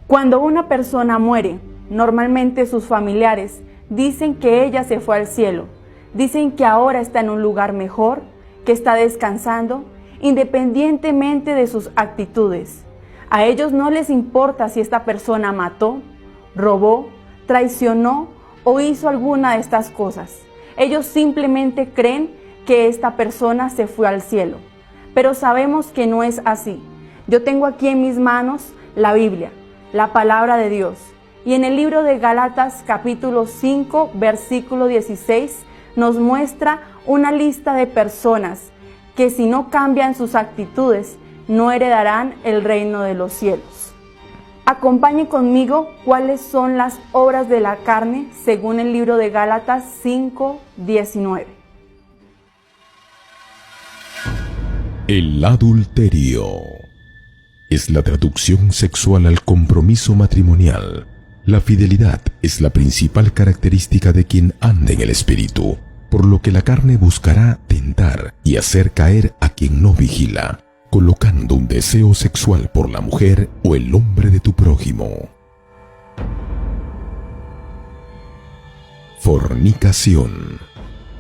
Cuando una persona muere, normalmente sus familiares dicen que ella se fue al cielo, dicen que ahora está en un lugar mejor, que está descansando, independientemente de sus actitudes. A ellos no les importa si esta persona mató, robó, traicionó o hizo alguna de estas cosas. Ellos simplemente creen que esta persona se fue al cielo. Pero sabemos que no es así. Yo tengo aquí en mis manos la Biblia, la palabra de Dios. Y en el libro de Gálatas capítulo 5, versículo 16, nos muestra una lista de personas que si no cambian sus actitudes, no heredarán el reino de los cielos. Acompañe conmigo cuáles son las obras de la carne según el libro de Gálatas 5, 19. El adulterio es la traducción sexual al compromiso matrimonial. La fidelidad es la principal característica de quien anda en el espíritu, por lo que la carne buscará tentar y hacer caer a quien no vigila, colocando un deseo sexual por la mujer o el hombre de tu prójimo. Fornicación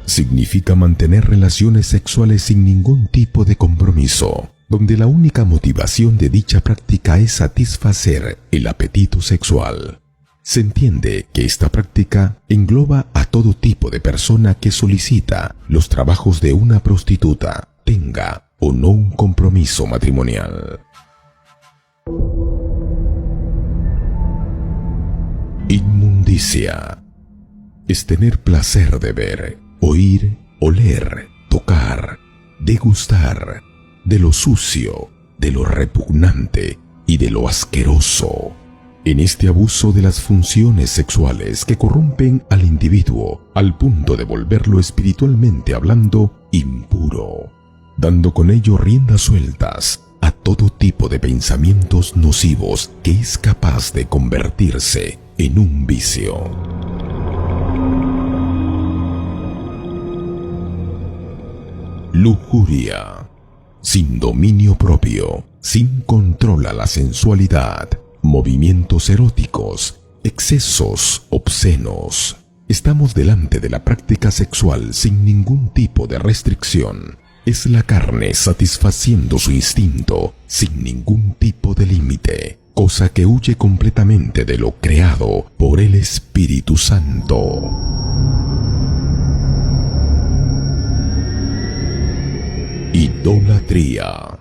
significa mantener relaciones sexuales sin ningún tipo de compromiso, donde la única motivación de dicha práctica es satisfacer el apetito sexual. Se entiende que esta práctica engloba a todo tipo de persona que solicita los trabajos de una prostituta, tenga o no un compromiso matrimonial. Inmundicia es tener placer de ver, oír, oler, tocar, degustar de lo sucio, de lo repugnante y de lo asqueroso. En este abuso de las funciones sexuales que corrompen al individuo al punto de volverlo espiritualmente hablando impuro, dando con ello riendas sueltas a todo tipo de pensamientos nocivos que es capaz de convertirse en un vicio. Lujuria, sin dominio propio, sin control a la sensualidad, movimientos eróticos, excesos obscenos. Estamos delante de la práctica sexual sin ningún tipo de restricción. Es la carne satisfaciendo su instinto sin ningún tipo de límite, cosa que huye completamente de lo creado por el Espíritu Santo. Idolatría,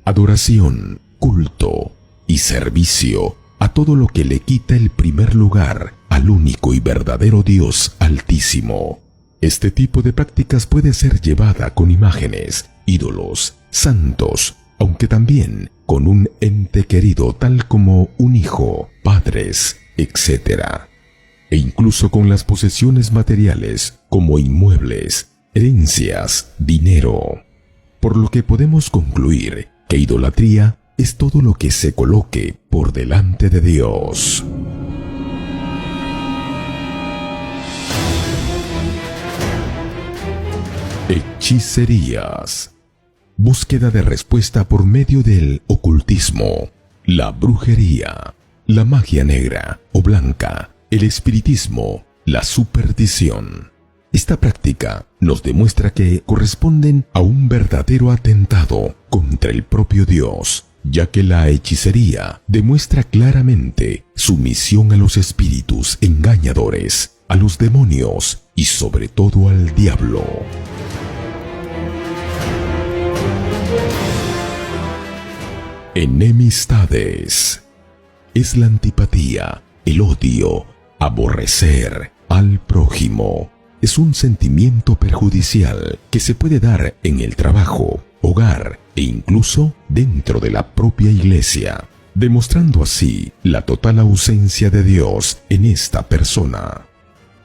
adoración, culto y servicio a todo lo que le quita el primer lugar al único y verdadero Dios Altísimo. Este tipo de prácticas puede ser llevada con imágenes, ídolos, santos, aunque también con un ente querido tal como un hijo, padres, etc. E incluso con las posesiones materiales como inmuebles, herencias, dinero. Por lo que podemos concluir que idolatría es todo lo que se coloque por delante de Dios. Hechicerías. Búsqueda de respuesta por medio del ocultismo, la brujería, la magia negra o blanca, el espiritismo, la superstición. Esta práctica nos demuestra que corresponden a un verdadero atentado contra el propio Dios, ya que la hechicería demuestra claramente sumisión a los espíritus engañadores, a los demonios y sobre todo al diablo. Enemistades. Es la antipatía, el odio, aborrecer al prójimo. Es un sentimiento perjudicial que se puede dar en el trabajo, hogar e incluso dentro de la propia iglesia, demostrando así la total ausencia de Dios en esta persona.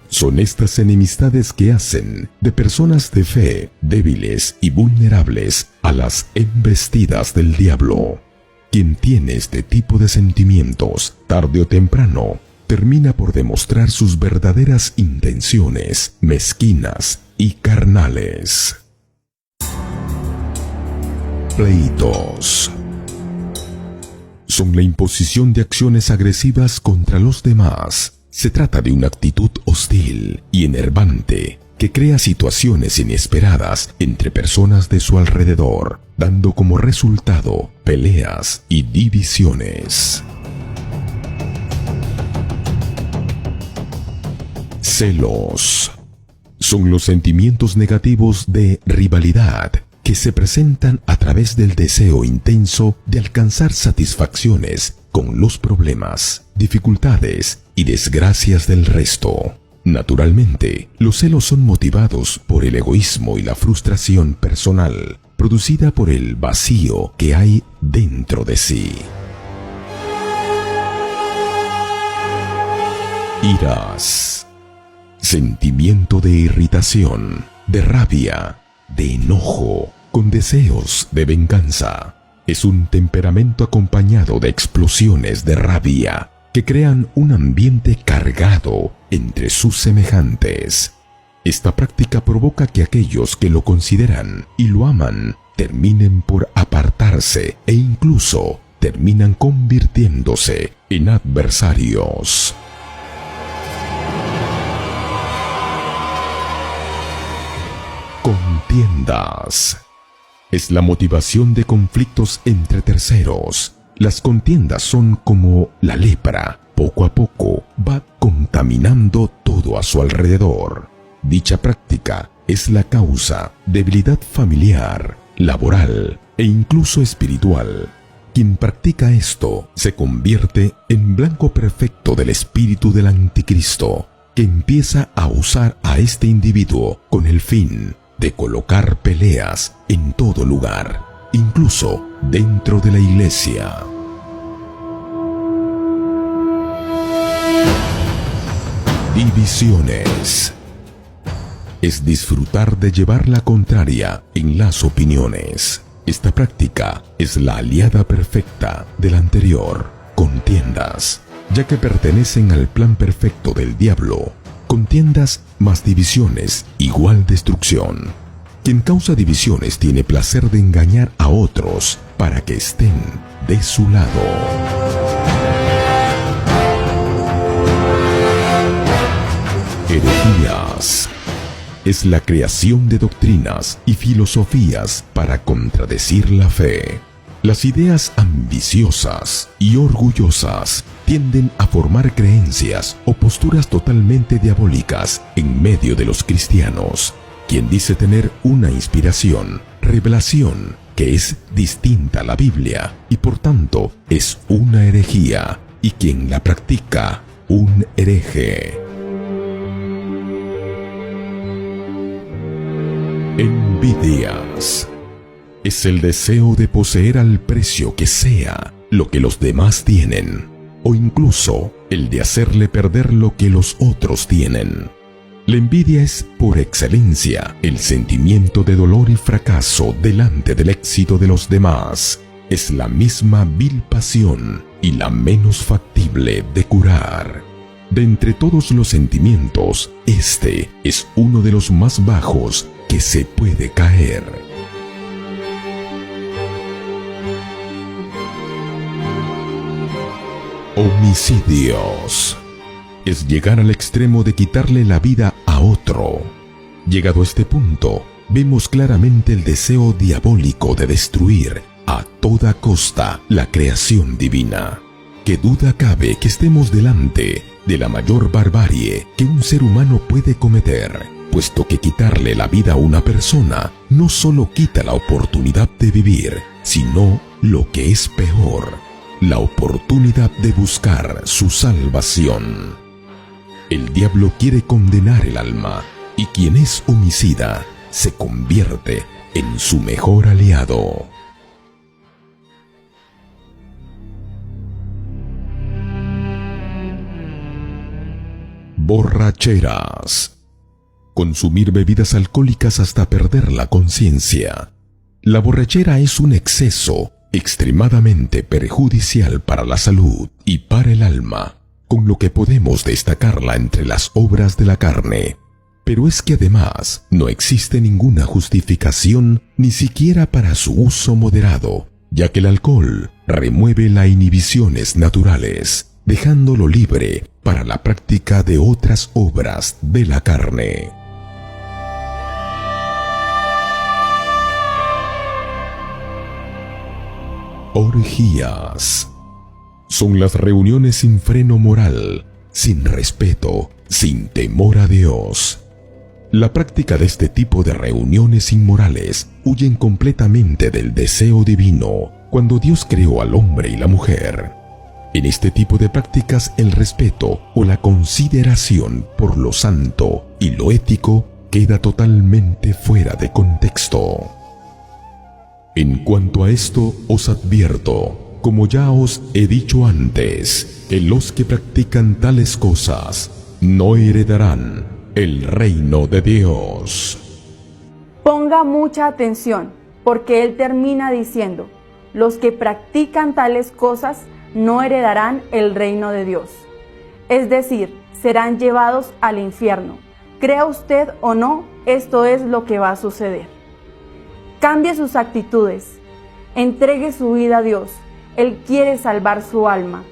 Son estas enemistades que hacen de personas de fe débiles y vulnerables a las embestidas del diablo. Quien tiene este tipo de sentimientos, tarde o temprano, termina por demostrar sus verdaderas intenciones mezquinas y carnales. Pleitos. son la imposición de acciones agresivas contra los demás. Se trata de una actitud hostil y enervante que crea situaciones inesperadas entre personas de su alrededor, dando como resultado peleas y divisiones. Celos. Son los sentimientos negativos de rivalidad que se presentan a través del deseo intenso de alcanzar satisfacciones con los problemas, dificultades y desgracias del resto. Naturalmente, los celos son motivados por el egoísmo y la frustración personal, producida por el vacío que hay dentro de sí. Iras. Sentimiento de irritación, de rabia, de enojo, con deseos de venganza. Es un temperamento acompañado de explosiones de rabia que crean un ambiente cargado entre sus semejantes. Esta práctica provoca que aquellos que lo consideran y lo aman terminen por apartarse e incluso terminan convirtiéndose en adversarios. Contiendas. Es la motivación de conflictos entre terceros. Las contiendas son como la lepra. Poco a poco va contaminando todo a su alrededor. Dicha práctica es la causa de debilidad familiar, laboral e incluso espiritual. Quien practica esto se convierte en blanco perfecto del espíritu del anticristo, que empieza a usar a este individuo con el fin de colocar peleas en todo lugar, incluso dentro de la iglesia. Divisiones. Es disfrutar de llevar la contraria en las opiniones. Esta práctica es la aliada perfecta de la anterior, contiendas, ya que pertenecen al plan perfecto del diablo. Contiendas más divisiones igual destrucción. Quien causa divisiones tiene placer de engañar a otros para que estén de su lado. Herejías. Es la creación de doctrinas y filosofías para contradecir la fe. Las ideas ambiciosas y orgullosas tienden a formar creencias o posturas totalmente diabólicas en medio de los cristianos. Quien dice tener una inspiración, revelación, que es distinta a la Biblia y por tanto es una herejía, y quien la practica, un hereje. Envidias. Es el deseo de poseer al precio que sea lo que los demás tienen, o incluso el de hacerle perder lo que los otros tienen. La envidia es, por excelencia, el sentimiento de dolor y fracaso delante del éxito de los demás. Es la misma vil pasión y la menos factible de curar. De entre todos los sentimientos, este es uno de los más bajos que se puede caer. Homicidios. Es llegar al extremo de quitarle la vida a otro. Llegado a este punto, vemos claramente el deseo diabólico de destruir a toda costa la creación divina. ¿Qué duda cabe que estemos delante de la mayor barbarie que un ser humano puede cometer? Puesto que quitarle la vida a una persona no solo quita la oportunidad de vivir, sino lo que es peor, la oportunidad de buscar su salvación. El diablo quiere condenar el alma, y quien es homicida se convierte en su mejor aliado. Borracheras. Consumir bebidas alcohólicas hasta perder la conciencia. La borrachera es un exceso extremadamente perjudicial para la salud y para el alma, con lo que podemos destacarla entre las obras de la carne. Pero es que además no existe ninguna justificación ni siquiera para su uso moderado, ya que el alcohol remueve las inhibiciones naturales, dejándolo libre para la práctica de otras obras de la carne. Orgías. Son las reuniones sin freno moral, sin respeto, sin temor a Dios. La práctica de este tipo de reuniones inmorales huyen completamente del deseo divino cuando Dios creó al hombre y la mujer. En este tipo de prácticas el respeto o la consideración por lo santo y lo ético queda totalmente fuera de contexto. En cuanto a esto os advierto, como ya os he dicho antes, que los que practican tales cosas no heredarán el reino de Dios. Ponga mucha atención, porque él termina diciendo, los que practican tales cosas no heredarán el reino de Dios. Es decir, serán llevados al infierno. Crea usted o no, esto es lo que va a suceder. Cambie sus actitudes, entregue su vida a Dios. Él quiere salvar su alma.